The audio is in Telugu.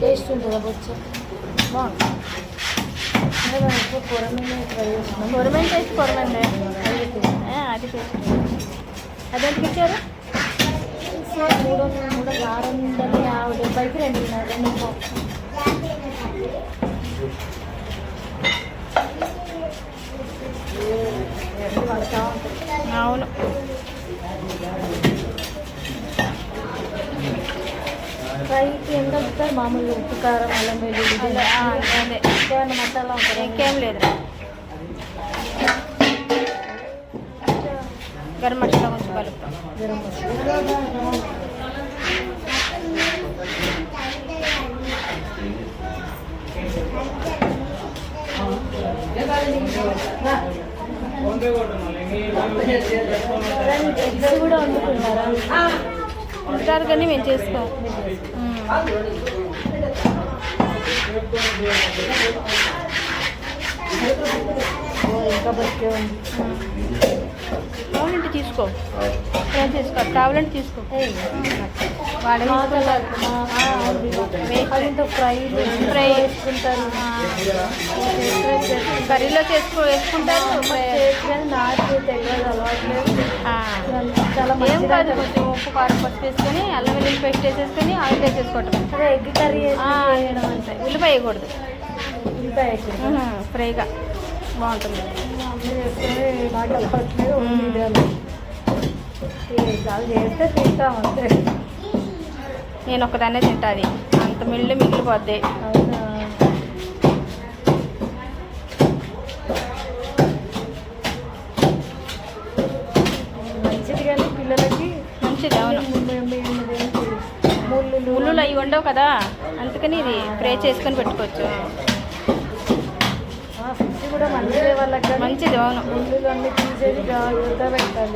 టేస్ట్ ఉంటుందా బొచ్చ బాగుంటుంది. కొరమైన ట్రై చేస్తున్నాం. కొరమైన టేస్ట్ కొరమండి అది టేస్ట్. అదెందుకు ఇచ్చారు? 350కి 2 అవును. ఫ్రైకి ఎంత వస్తారు? మామూలు ఉప్పు కారం అల్లం వెల్లుల్లి అదే ఇంకేమైనా మసాలా ఉంటుంది? ఇంకేం లేదు. గరం మసాలా కొంచెం కలుపుతాం. గరం మసాలా ఎగ్స్ కూడా వండుకుంటారా? ఉంటారు కానీ మేము చేసుకోం. ఇంకా బతికే ఉంది. కావాలంటే తీసుకో, ఫ్రై చేసుకో. కావాలంటే తీసుకో. ఫ్రై ఫ్రై వేసుకుంటారు, కర్రీలో వేసుకుంటారు. నాకు తెలియదు, అలవాట్లేదు. చాలా ఏం కాదు, కొంచెం ఉప్పు కారం పసుపు వేసుకొని అల్లం వెల్లుల్లి పేస్ట్ వేసేసుకొని ఆయిల్ వేసేసుకోవటం. అదే ఎగ్ కర్రీ వేయడం అంటే ఉల్లిపాయ వేయకూడదు. ఉల్లిపాయ ఫ్రైగా బాగుంటుంది. చేస్తే తింటాం అంతే. నేను ఒక్కదాన్నే తింటాది, అంత మిగిలిపోద్ది. మంచిది కానీ పిల్లలకి మంచిది. అవును, ముళ్ళు అవి ఉండవు కదా, అందుకని ఇది ఫ్రై చేసుకొని పెట్టుకోవచ్చు. కూడా మంచిదే, వాళ్ళకి మంచిది. అవును, ముళ్ళు అన్ని తీసేది జాగ్రత్తగా పెట్టాలి.